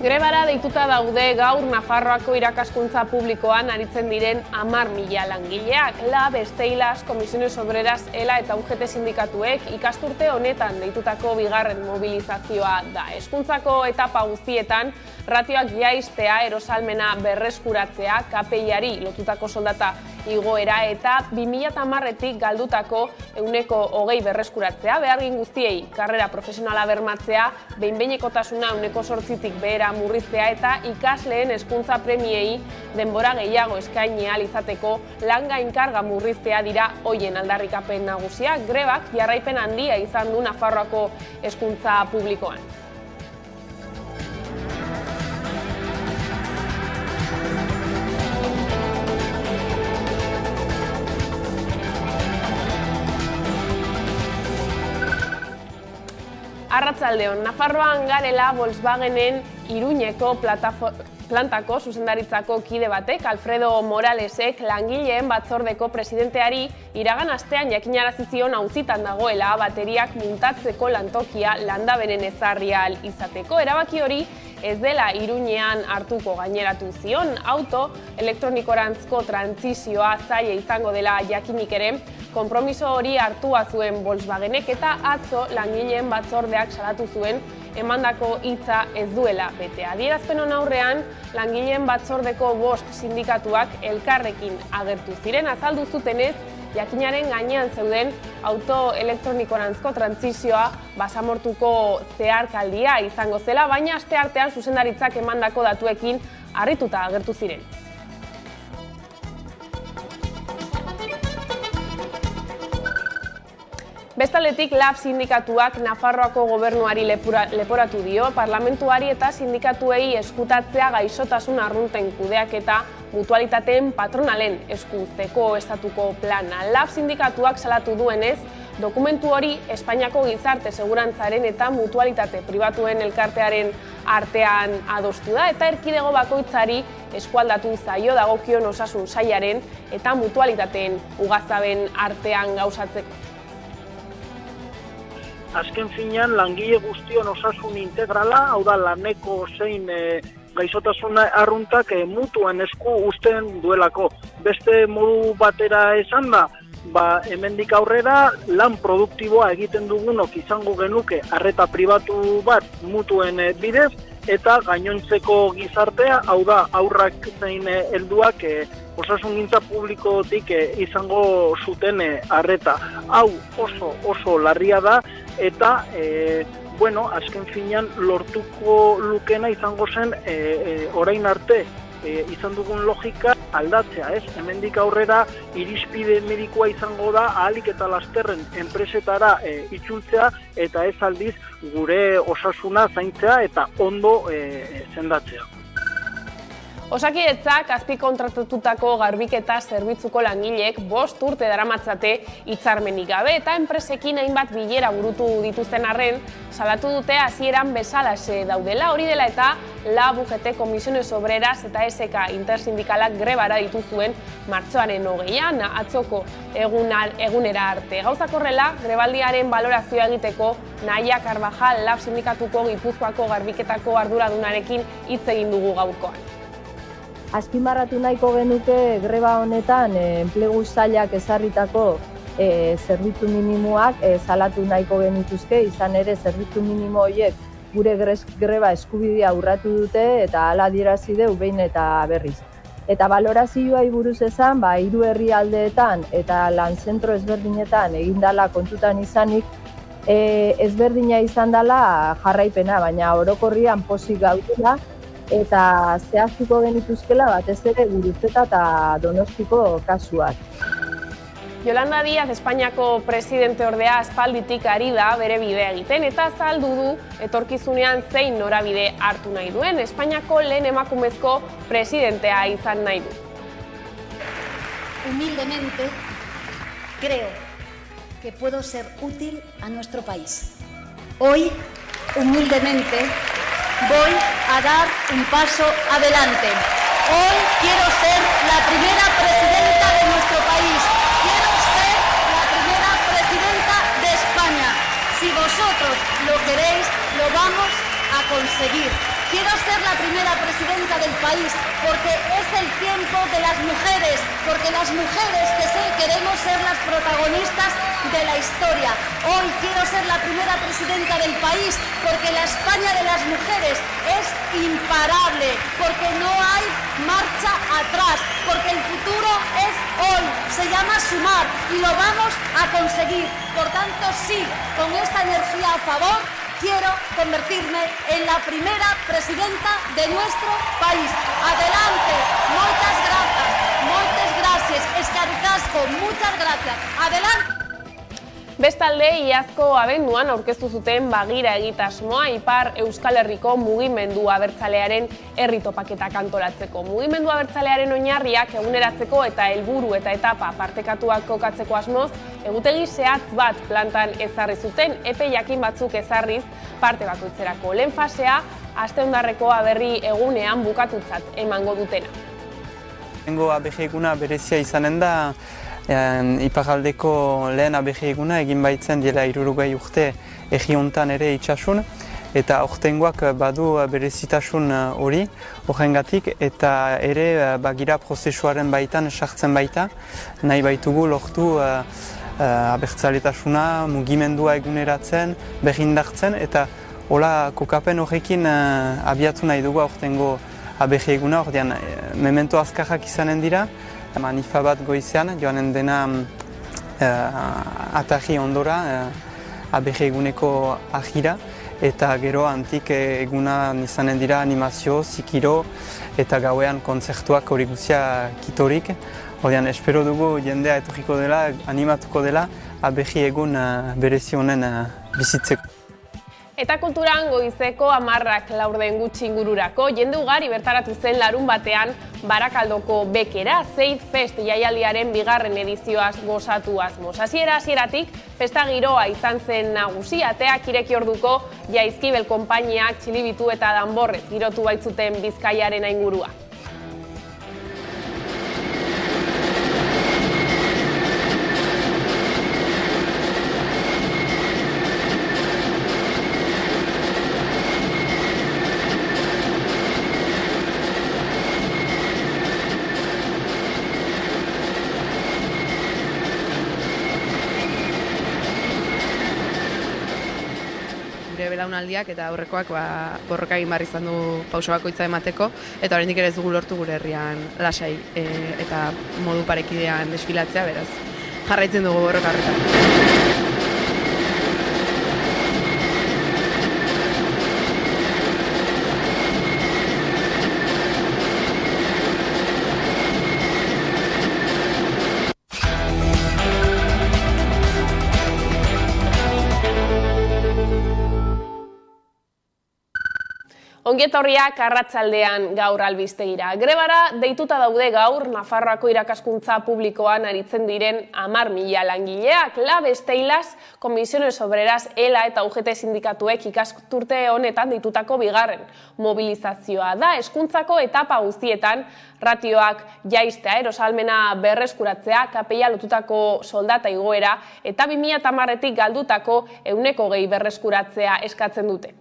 Grebara deituta daude gaur Nafarroako irakaskuntza publikoan aritzen diren 10.000 langileak. LAB, Steilas, Comisiones Obreras, ELA eta UGT sindikatuek ikasturte honetan deitutako bigarren mobilizazioa da. Hezkuntzako etapa guztietan ratioak jaistea, erosalmena berreskuratzea, KPI-ari lotutako soldata igoera eta 2010etik galdutako 120 berreskuratzea, behargin guztiei karrera profesionala bermatzea, behin-behinekotasuna 8%tik behera murriztea eta ikasleen hezkuntza premiei denbora gehiago eskaini ahal izateko lan gainkarga murriztea dira hoien aldarrikapen nagusiak. Grebak jarraipen handia izan du Nafarroako hezkuntza publikoan. Arratsaldeon, Nafarroan garela Volkswagenen Iruñeko plantako zuzendaritzako kide batek, Alfredo Moralesek, langileen batzordeko presidenteari iragan astean jakinarazi zion auzitan dagoela bateriak muntatzeko lantokia landaberen ezarri ahal izateko. Erabaki hori ez dela Iruñean hartuko gaineratu zion, auto elektronikorantzko trantsizioa zaila izango dela jakinik ere, konpromiso hori hartua zuen Volkswagenek eta atzo langileen batzordeak salatu zuen emandako hitza ez duela bete. Adierazpen honen aurrean, langileen batzordeko 5 sindikatuak elkarrekin agertu ziren, azaldu zutenez, jakinaren gainean zeuden auto elektronikorantzko trantsizioa basamortuko zeharkaldia izango zela, baina asteartean zuzendaritzak emandako datuekin harrituta agertu ziren. Bestaldetik, LAB sindikatuak Nafarroako gobernuari leporatu dio, parlamentuari eta sindikatuei eskutatzea gaixotasun arrunten kudeaketa mutualitateen patronalen eskuzteko estatuko plana. LAB sindikatuak salatu duenez, dokumentu hori Espainiako gizarte segurantzaren eta mutualitate pribatuen elkartearen artean adostu da eta erkidego bakoitzari eskualdatu zaio dagokion osasun sailaren eta mutualitateen ugazaben artean gauzatzeko. Azken finean, langile guztion osasun integrala, hau da laneko zein gaixotasun arruntak mutuen esku uzten duelako. Beste modu batera esan da, hemendik aurrera lan produktiboa egiten dugunok izango genuke arreta pribatu bat mutuen bidez, eta gainontzeko gizartea, hau da aurrak zein helduak osasungintza publikotik izango zuten arreta. Hau oso larria da, eta azken finean lortuko lukena izango zen orain arte izan dugun logika aldatzea, ez? Hemendik aurrera irizpide medikoa izango da ahalik eta lasterren enpresetara itzultzea eta ez aldiz gure osasuna zaintzea eta ondo sendatzea. Osakidetzak azpikontratatutako garbiketa zerbitzuko langileek 5 urte daramatzate hitzarmenik gabe eta enpresekin hainbat bilera burutu dituzten arren, salatu dute hasieran bezalaxe daudela, hori dela eta LAB, UGT, Comisiones Obreras eta SK intersindikalak grebara dituzuen martxoaren 20an atzoko egunera arte. Gauzak horrela, grebaldiaren balorazioa egiteko Nahia Carvajal LAB sindikatuko Gipuzkoako garbiketako arduradunarekin hitz egin dugu gaurkoan. Azpimarratu nahiko genuke greba honetan enplegu sailak ezarritako zerbitzu minimoak salatu nahiko genituzke, izan ere zerbitzu minimo horiek gure greba eskubidea urratu dute eta hala adierazi deu behin eta berriz. Eta balorazioai buruz esan, 3 herrialdeetan eta lanzentro ezberdinetan egindala kontutan izanik, ezberdina izan dela jarraipena, baina orokorrian pozik gaudela, eta zehaztuko genituzkela batez ere Gurutzeta eta Donostiko kasuak. Yolanda Díaz, Espainiako presidente ordea aspalditik ari da bere bidea egiten eta azaldu du etorkizunean zein norabide hartu nahi duen, Espainiako lehen emakumezko presidentea izan nahi du. Humildemente, creo que puedo ser útil a nuestro país. Hoy, humildemente, voy a dar un paso adelante. Hoy quiero ser la primera presidenta de nuestro país. Quiero ser la primera presidenta de España. Si vosotros lo queréis, lo vamos a conseguir. Quiero ser la primera presidenta del país porque es el tiempo de las mujeres, porque las mujeres queremos ser las protagonistas de la historia. Hoy quiero ser la primera presidenta del país porque la España de las mujeres es imparable, porque no hay marcha atrás, porque el futuro es hoy, se llama sumar y lo vamos a conseguir. Por tanto, sí, con esta energía a favor, quiero convertirme en la primera presidenta de nuestro país. Adelante, muchas gracias, eskerrik asko, muchas gracias. Adelante. Bestalde, iazko abenduan aurkeztu zuten Bagira egitasmoa Ipar Euskal Herriko mugimendu abertzalearen herri topaketak antolatzeko. Mugimendu abertzalearen oinarriak eguneratzeko eta helburu eta etapa partekatuak kokatzeko asmoz, egutegi zehatz bat plantan ezarri zuten, epe jakin batzuk ezarriz parte bakoitzerako. Lehen fasea, asteondarreko aberri egunean bukatutzat emango dutena. Lehenengo ABG eguna berezia izanen da, Iparraldeko lehen ABG eguna egin baitzen dela 60 urte egi hontan ere itsasun, eta aurtengoak badu berezitasun hori, horrengatik, eta ere Bagira prozesuaren baitan sartzen baita, nahi baitugu lortu abertzaletasuna, mugimendua eguneratzen, berrindartzen, eta hola kokapen horrekin abiatu nahi dugu aurtengo ABG eguna, ordean memento azkarrak izanen dira, manifa bat goizean, joanen dena atarri ondora, ABG eguneko ahira, eta gero antik eguna izanen dira animazio, zikiro, eta gauean kontzertuak hori guzia kitorik. Ordean, espero dugu jendea etorriko dela, animatuko dela, ABG egun berezi honen bizitzeko. Eta kulturan goizeko 10:00 gutxi ingururako, jende ugari bertaratu zen larun batean Barakaldoko Bekera Zeit Fest jaialdiaren 2. edizioaz gozatu asmoz. Hasieratik festa giroa izan zen nagusi, ateak ireki orduko Jaizkibel konpainiak txilibitu eta danborrez girotu baitzuten Bizkaiaren ingurua. Belaunaldiak eta aurrekoak borroka egin behar izan du pauso bakoitza emateko, eta oraindik ere ez dugu lortu gure herrian lasai eta modu parekidean desfilatzea, beraz jarraitzen dugu borroka horretan. Ongietorriak arratsaldean gaur albistegira. Grebara deituta daude gaur Nafarroako irakaskuntza publikoan aritzen diren 10.000 langileak. Lab Steilas, Comisiones Obreras, ELA eta UGT sindikatuek ikasturte honetan deitutako 2. mobilizazioa da. Hezkuntzako etapa guztietan ratioak jaistea, erosalmena berreskuratzea, KPIa lotutako soldata igoera eta 2010etik galdutako 120 berreskuratzea eskatzen dute.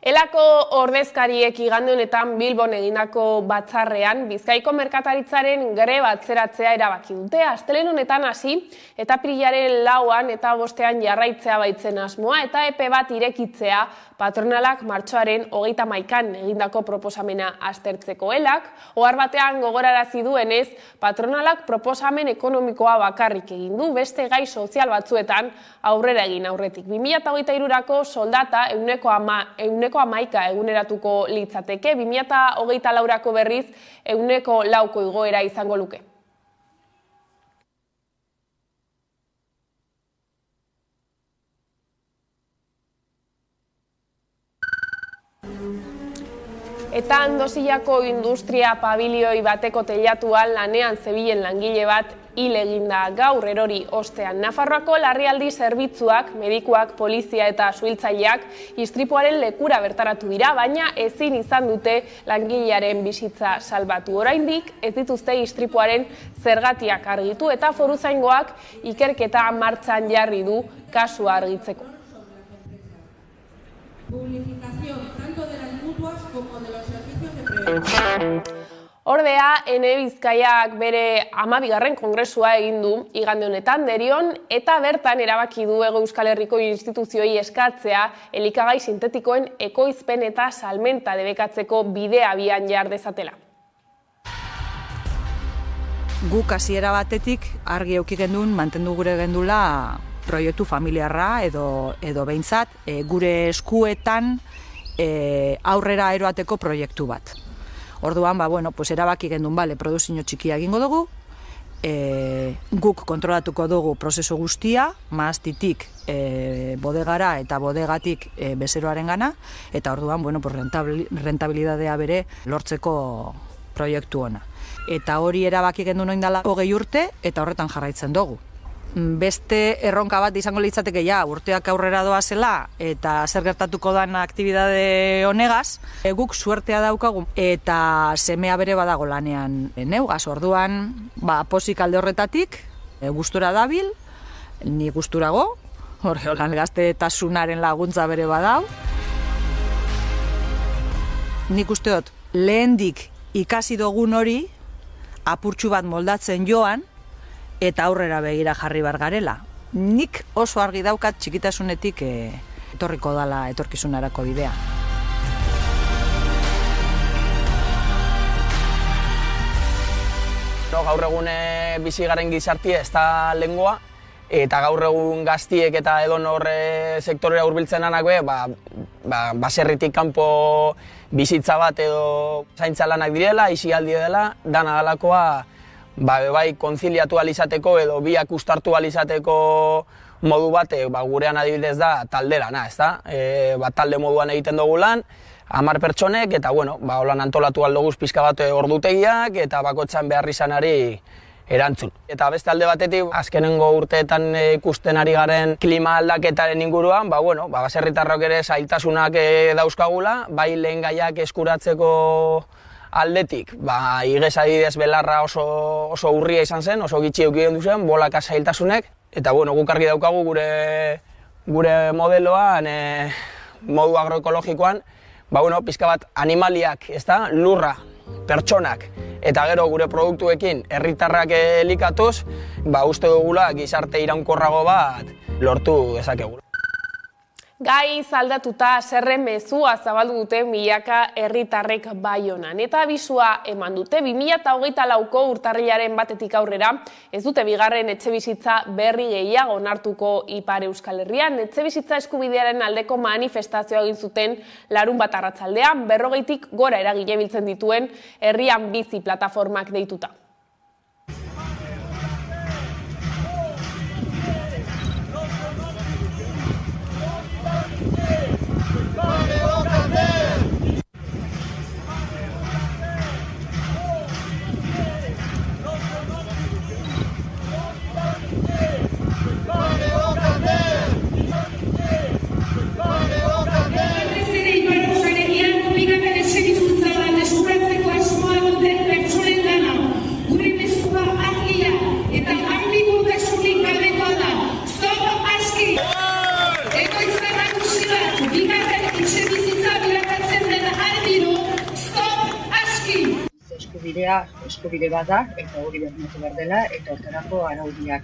ELA Udelako ordezkariek igande honetan Bilbon egindako batzarrean Bizkaiko merkataritzaren greba atzeratzea erabaki dute. Astelehen honetan hasi eta apirilaren 4 eta 5 jarraitzea baitzen asmoa eta epe bat irekitzea patronalak martxoaren 31an egindako proposamena aztertzeko. Elak ohar batean gogorarazi duenez, patronalak proposamen ekonomikoa bakarrik egin du, beste gai sozial batzuetan aurrera egin aurretik. 2023rako soldata 11% eguneratuko litzateke, 2024rako berriz 4% igoera izango luke. Eta Andosillako industria pabilioi bateko teilatuan lanean zebilen langile bat hil eginda gaur erori ostean. Nafarroako larrialdi zerbitzuak, medikuak, polizia eta suhiltzaileak istripuaren lekura bertaratu dira, baina ezin izan dute langilearen bizitza salbatu. Oraindik ez dituzte istripuaren zergatiak argitu eta foruzaingoak ikerketa martxan jarri du kasua argitzeko. Publicitación tanto de las mutuas como de los servicios de prevención. Ordea, Ene Bizkaiak bere 12. kongresua egin du igande honetan Derion eta bertan erabaki du Hego Euskal Herriko instituzioei eskatzea elikagai sintetikoen ekoizpen eta salmenta debekatzeko bidea abian jar dezatela. Guk hasiera batetik argi eduki gendun mantendu gure gendula proiektu familiarra edo behintzat gure eskuetan aurrera eroateko proiektu bat. Orduan, erabaki gendun, produzio txikia egingo dugu, guk kontrolatuko dugu prozesu guztia, maaztitik bodegara eta bodegatik bezeroaren gana, eta orduan, rentabilidadea bere lortzeko proiektu ona. Eta hori erabaki gendun oindala 20 urte, eta horretan jarraitzen dugu. Beste erronka bat izango litzateke urteak aurrera doazela eta zer gertatuko dan aktibidade honegaz, guk suertea daukagu eta semea bere badago lanean neugaz. Orduan, pozik alde horretatik, gustura dabil, ni gusturago, lan gaztetasunaren laguntza bere badau. Nik uste dut, lehendik ikasi dugun hori, apurtxu bat moldatzen joan, eta aurrera begira jarri bar garela. Nik oso argi daukat txikitasunetik etorriko dala etorkizunarako bidea. Gaur egun bizi garen gizartia ez da lengoa, eta gaur egun gaztiek eta edonor sektorera hurbiltzen anak baserritik kanpo bizitza bat edo zaintza lanak direla, isialdi dela, dana dalakoa bai konziliatu alizateko edo biak ustartu alizateko modu bat, gurean adibidez da talderana, ez da? Talde moduan egiten dugu lan, 10 pertsonek, eta holan antolatu aldoguz pixka bat ordutegiak, eta bakoitzan behar izanari erantzun. Eta beste alde batetik, azkenengo urteetan ikusten ari garen klima aldaketaren inguruan, baserritarrok ere zailtasunak dauzkagula, bai lehen gaiak eskuratzeko aldetik, igez adibidez belarra oso urria izan zen, oso gitxi eukien duzen, bolaka zailtasunek, eta guk argi daukagu gure modeloan, modu agroekologikoan, pizka bat animaliak, lurra, pertsonak, eta gero gure produktuekin herritarrak elikatuz, uste dugula gizarte iraunkorrago bat lortu dezakegula. Gai zaldatuta zerren mezua zabaldu dute milaka herritarrek Baionan. Eta abisua eman dute 2024ko urtarrilaren 1 aurrera, ez dute bigarren etxebizitza berri gehiago onartuko Ipar Euskal Herrian. Etxebizitza eskubidearen aldeko manifestazioa egin zuten larunbat arratsaldean, 40tik gora eragile biltzen dituen Herrian Bizi plataformak deituta. eskubidea eskubide bat da, eta hori bermatu behar dela, eta hortarako araudiak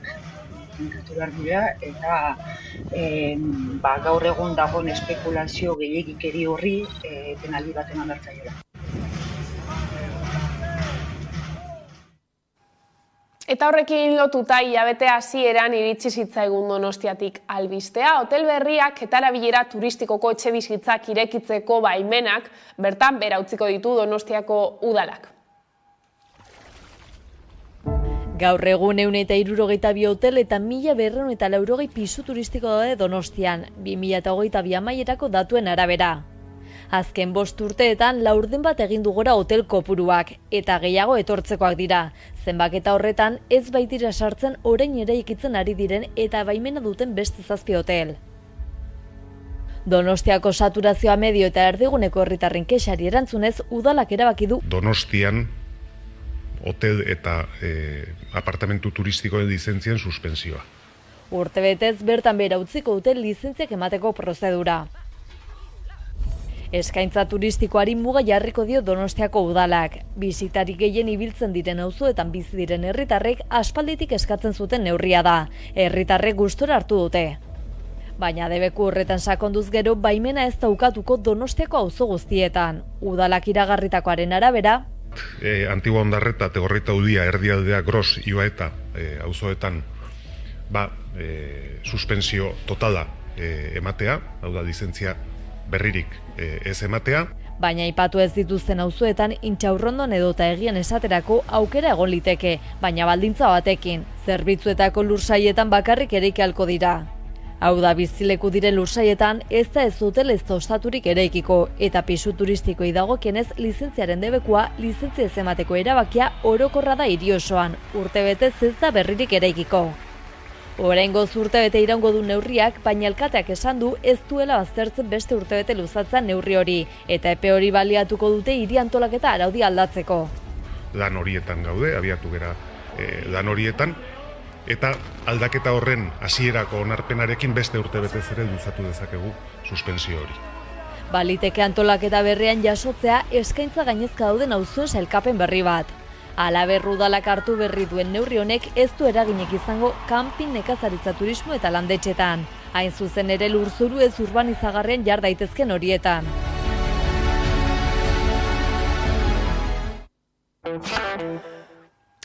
finkatu behar dira, eta gaur egun dagoen espekulazio gehiagikeri horri penaldi bat eman behar zaiola. Eta horrekin lotuta hilabete hasieran iritsi zitzaigun Donostiatik albistea, hotel berriak eta erabilera turistikoko etxebizitzak irekitzeko baimenak bertan behera utziko ditu Donostiako udalak. Gaur egun 162 hotel eta 1280 pisu turistiko daude Donostian, 2022 amaierako datuen arabera. Azken 5 urteetan laurden bat egin du gora hotel kopuruak, eta gehiago etortzekoak dira. Zenbaketa horretan ez baitira sartzen orain eraikitzen ari diren eta baimena duten beste 7 hotel. Donostiako saturazioa medio eta erdiguneko herritarren kexari erantzunez, udalak erabaki du Donostian hotel eta apartamentu turistikoen lizentzien suspentsioa. Urtebetez bertan behera utziko dute lizentziak emateko prozedura. Eskaintza turistikoari muga jarriko dio Donostiako udalak. Bisitari gehien ibiltzen diren auzoetan bizi diren herritarrek aspalditik eskatzen zuten neurria da. Herritarrek gustora hartu dute. Baina debeku horretan sakonduz gero baimena ez daukatuko Donostiako auzo guztietan. Udalak iragarritakoaren arabera, Antigua Ondarreta, Tegorreta Udia, Erdialdea, Gros, Ibaeta auzoetan suspensio totala ematea, hau da lizentzia berririk ez ematea. Baina aipatu ez dituzten auzoetan Intxaurrondon edota Egian esaterako aukera egon liteke, baina baldintza batekin, zerbitzuetako lursaietan bakarrik eraiki ahalko dira. Hau da, bizileku diren lursaietan ez da ez hotel ez da ostaturik eraikiko, eta pisu turistikoei dagokienez lizentziaren debekua lizentzia ez emateko erabakia orokorra da hiri osoan, urtebetez ez da berririk eraikiko. Oraingoz urtebete iraungo du neurriak, baina alkateak esan du ez duela baztertzen beste urtebete luzatzen neurri hori, eta epe hori baliatuko dute hiri antolaketa araudi aldatzeko. Lan horietan gaude, abiatu gera lan horietan, eta aldaketa horren hasierako onarpenarekin beste urtebetez ere luzatu dezakegu suspensio hori. Baliteke antolaketa berrian jasotzea eskaintza gainezka dauden auzoen sailkapen berri bat. Halaber, udalak hartu berri duen neurri honek ez du eraginek izango kanpin, nekazaritza, turismo eta landetxetan. Hain zuzen ere lurzoru ez urbanizagarren jar daitezken horietan.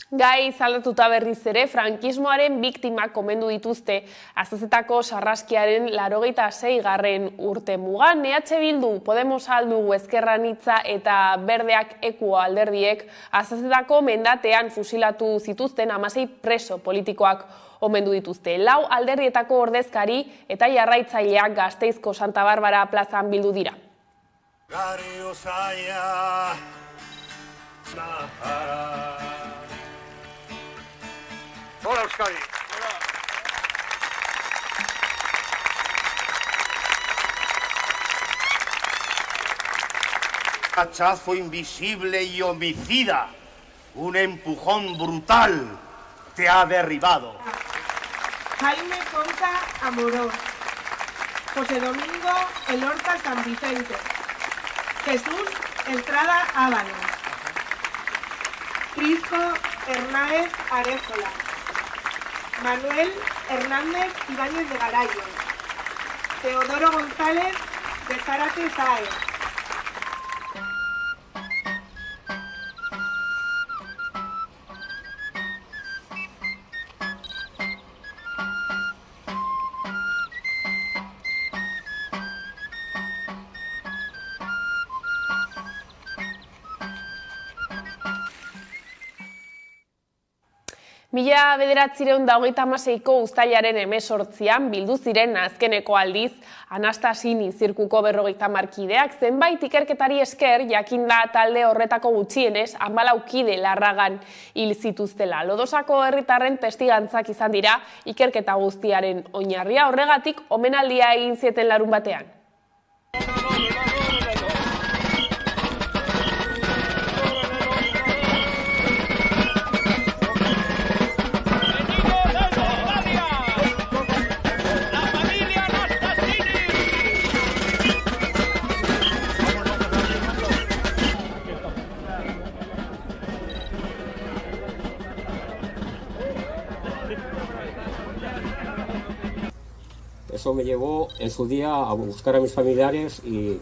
Gai zaldatuta berriz ere, frankismoaren biktimak komendu dituzte Azazetako sarraskiaren 86. urte mugan. EH Bildu, Podemos aldugu, Ezker Anitza eta Berdeak Ekuo alderdiek Azazetako mendatean fusilatu zituzten 16 preso politikoak omendu dituzte. 4 alderdietako ordezkari eta jarraitzaileak Gasteizko Santa Barbara plazan bildu dira. Hola, Euskadi. Hachazo invisible y homicida, un empujón brutal te ha derribado. Jaime Conca Amorós, José Domingo Elorza San Vicente, Jesús Estrada Ábalos, Prisco Hernández Aréjola, Manuel Hernández Ibáñez de Garayo, Teodoro González de Zárate Sáez, Mila 1926ko uztailaren 18an bildu ziren azkeneko aldiz Anastasini zirkuko 50 kideak zenbait ikerketari esker jakinda talde horretako gutxienez 14 kide Larragan hil zituztela. Lodosako herritarren testigantzak izan dira ikerketa guztiaren oinarria, horregatik omenaldia egin zieten larunbatean. Eso me llevó en su día a buscar a mis familiares y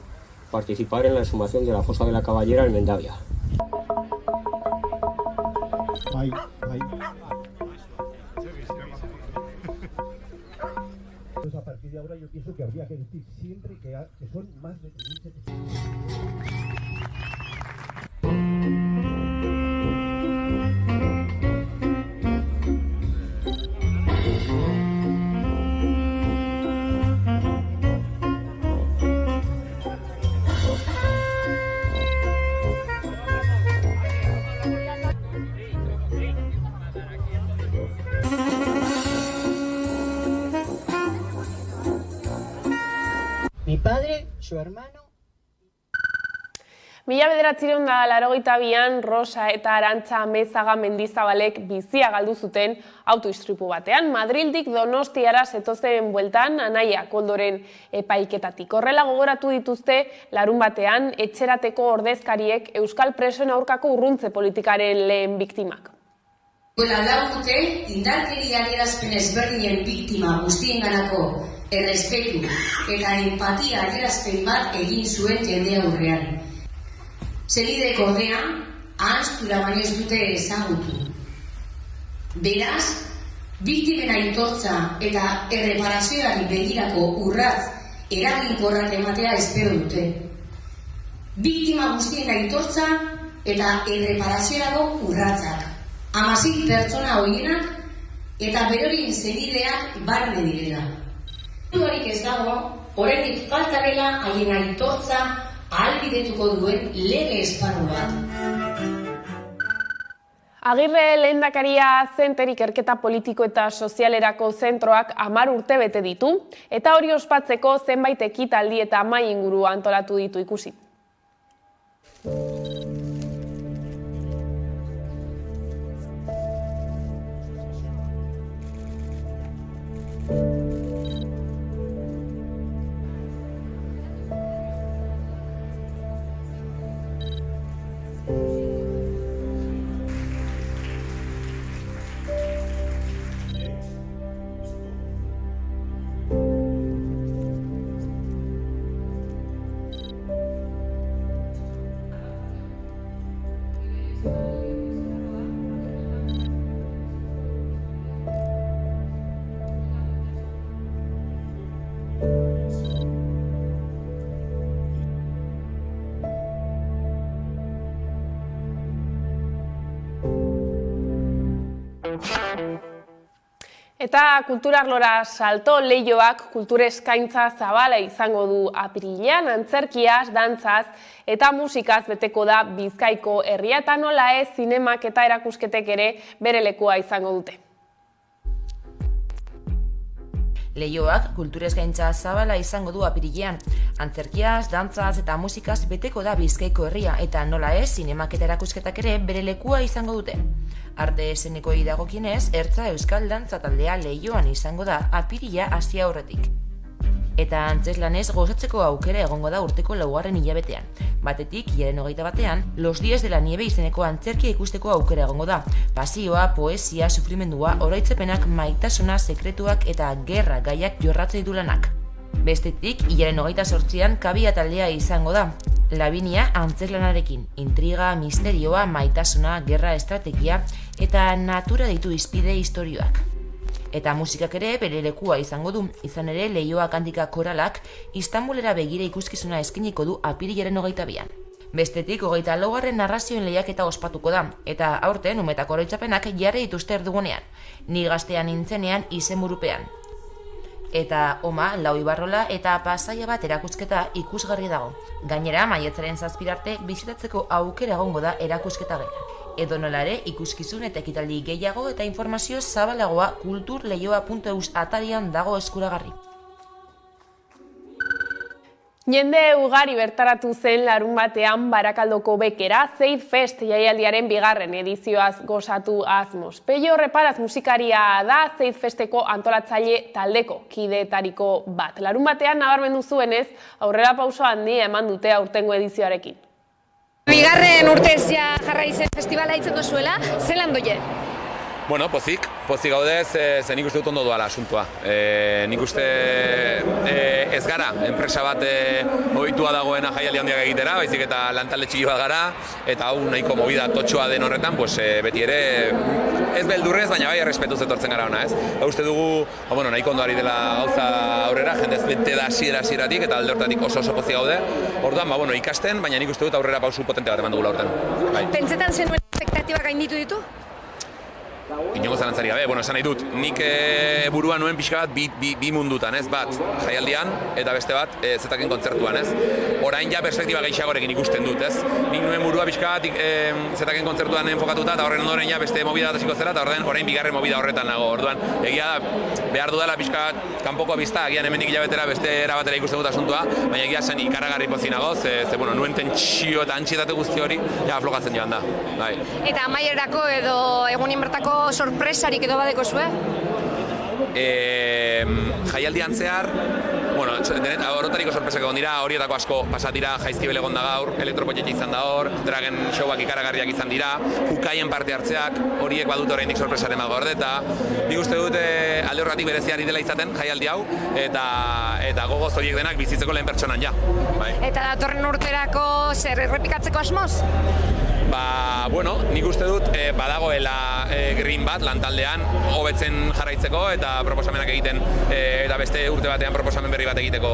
participar en la exhumación de la fosa de la Caballera en Mendavia. A partir de ahora yo pienso que habría que decir siempre que son más de 3.700. Mi padre, su hermano. 1982an Rosa eta Arantxa Amezaga Mendizabalek bizia galdu zuten autoistripu batean. Madrildik Donostiara zetozen bueltan anaia koldoren epaiketatik. Horrela gogoratu dituzte larun batean etxerateko ordezkariek euskal presoen aurkako urruntze politikaren lehen biktimak. Duela lau urte, indarkeria adierazpen ezberdinen biktima guztienganako errespetu eta empatia adierazpen bat egin zuen jende aurrean. Senideek ordea, ahaztura baino ez dute ezagutu. Beraz, biktimen aitortza eta erreparazioari begirako urratz eraginkorrak ematea espero dute. Biktima guztien aitortza eta erreparaziorako urratzak. 16 pertsona horienak eta berorin senideak barne direla. Horik ez dago, oraindik falta dela haien aitortza ahalbidetuko duen lege esparru bat. Agirre lehendakaria zenter ikerketa politiko eta sozialerako zentroak 10 urte bete ditu, eta hori ospatzeko zenbait ekitaldi eta mahai inguru antolatu ditu ikusi. Eta kulturarlora salto Leioak kultur eskaintza zabala izango du apirilean, antzerkiaz, dantzaz eta musikaz beteko da Bizkaiko herria eta nola ez zinemak eta erakusketek ere bere lekua izango dute. Leioak kultur eskaintza zabala izango du apirilean, antzerkiaz, dantzaz eta musikaz beteko da Bizkaiko herria eta nola ez zinemak eta erakusketak ere bere lekua izango dute. Arte esenikoei dagokienez, Ertza Euskal Dantza taldea Leioan izango da apirila hasi aurretik. Eta antzeslanez gozatzeko aukera egongo da urteko 4. hilabetean. Batetik, hilaren 21ean, Los Días de la Nieve izeneko antzerkia ikusteko aukera egongo da. Pasioa, poesia, sufrimendua, oroitzepenak, maitasuna, sekretuak eta gerra gaiak jorratzen ditu lanak. Bestetik, hilaren 28ean Kabia taldea izango da. Labinia antzeslanarekin, intriga, misterioa, maitasuna, gerra estrategia eta natura ditu izpide istorioak. Eta musikak ere bere lekua izango du, izan ere Leioa Kantika koralak Istanbulera begira ikuskizuna eskiniko du apirilaren 22ean. Bestetik 24. narrazioen lehiaketa ospatuko da, eta aurten umetako oroitzapenak jarri dituzte erdugunean, ni gaztean nintzenean izenburupean. Eta Oma, Lau Ibarrola eta Pasaia bat erakusketa ikusgarri dago. Gainera, maiatzaren 7 arte bisitatzeko aukera egongo da erakusketa gela. Edo nola ere, ikuskizun eta ekitaldi gehiago eta informazio zabalagoa kulturleioa.eus atarian dago eskuragarri. Jende ugari bertaratu zen larun batean Barakaldoko Bekera Zeit Fest jaialdiaren 2. edizioaz gozatu asmoz. Peio Reparaz musikaria da Zeit Festeko antolatzaile taldeko kideetariko bat. Larun batean nabarmendu zuenez, aurrera pauso handia eman dute aurtengo edizioarekin. 2. urtez ja jarraizen festivala itzen duzuela, zelan doie? Bueno, pozik gaude, ze nik uste dut ondo doala asuntua. Nik uste ez gara, enpresa bat ohitua dagoena jaialdi handiak egitera, baizik eta lantalde txiki bat gara, eta hau nahiko movida totxoa den horretan, beti ere ez beldurrez, baina bai errespetuz etortzen gara ona, ez? Uste dugu, nahiko ondo ari dela gauza aurrera, jendez bete da hasieratik eta alde hortatik oso pozik gaude. Orduan, ikasten, baina nik uste dut aurrera pausu potente bat eman dugula horretan. Pentsetan zenuen espektatibak gainditu ditu? Inongo zalantzari gabe, esan nahi dut, nik burua nuen pixka bat bi mundutan, ez? Bat, jaialdian, eta beste bat, zetaken kontzertuan, ez? Orain ja perspektiba gehiagorekin ikusten dut, ez? Nik nuen burua pixka bat zetaken kontzertuan enfokatuta, eta horren ondoren ja beste movida bat hasiko zera, eta orain bigarren movida horretan nago. Orduan, egia da, behar dudala pixka bat kanpoko bizta, agian hemendik hilabetera beste erabatera ikusten dut asuntua, baina egia zen ikaragarri pozik nago, nuen tentsio eta antxietate guzti hori, ja aflokatzen joan da. Eta amaierako edo egunin bertako sorpresarik edo badeko zue? Jaialdian zehar, orotariko sorpresak egon dira, horietako asko pasatira, Jaizkibel egon da gaur, Elektropotxetxe izan da hor, Dragen showak ikaragarriak izan dira, Kukaien parte hartzeak, horiek badut oraindik sorpresaren bat gorde, eta nik uste dut alde horretik bereziari dela izaten jaialdi hau, eta gogoz horiek denak bizitzeko lehen pertsonan ja. Eta datorren urterako zer errepikatzeko asmoz? Nik uste dut badagoela green bat lantaldean hobetzen jarraitzeko eta proposamenak egiten eta beste urte batean proposamen berri bat egiteko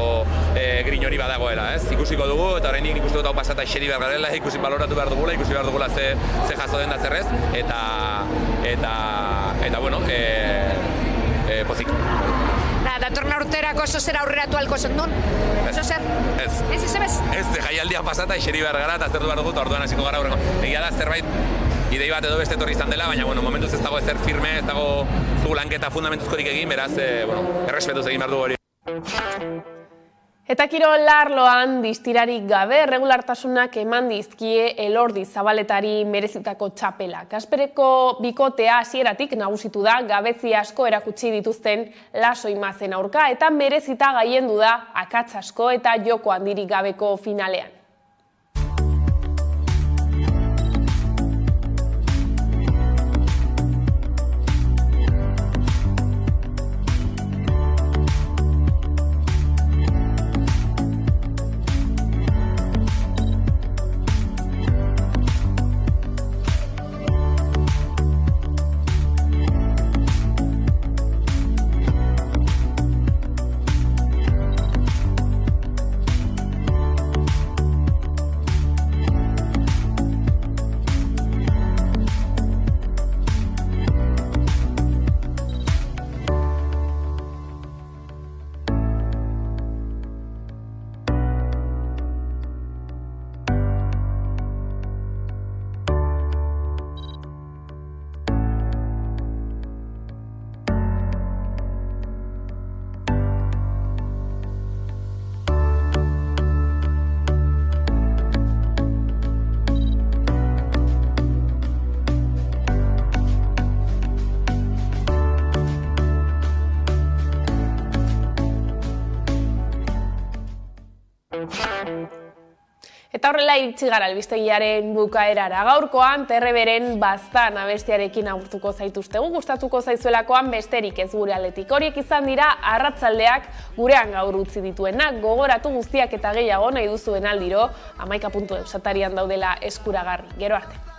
green hori badagoela, ez? Ikusiko dugu eta oraindik nik uste dut hau pasata eseri behar garela, ikusi baloratu behar dugula, ze jaso den da zerrez pozik. Datorren urterako oso zer aurreratu alko zendun? Oso zer? Ez. Ez, jaialdian pasata eseri behar gara eta zertu behar dugu, eta orduan hasiko gara horrengo. Egia da zerbait idei bat edo beste etorri izan dela, baina momentuz ez dago ezer firme, ez dago zugu lanketa fundamentuzkorik egin, beraz, errespetuz egin behar dugu hori. Eta kirol arloan distirarik gabe erregulartasunak eman dizkie Elordi Zabaletari merezitako txapela. Kaspereko bikotea hasieratik nagusitu da gabezi asko erakutsi dituzten Laso Imazen aurka eta merezita gaiendu da akats asko eta joko handirik gabeko finalean. Eta horrela iritsi gara albistegiaren bukaerara. Gaurkoan Terreberen Baztan abestiarekin agurtuko zaituztegu, gustatuko zaizuelakoan besterik ez gure aldetik. Horiek izan dira arratsaldeak gurean gaur utzi dituenak, gogoratu guztiak eta gehiago nahi duzuen aldiro, 11.eusatarian daudela eskuragarri. Gero arte.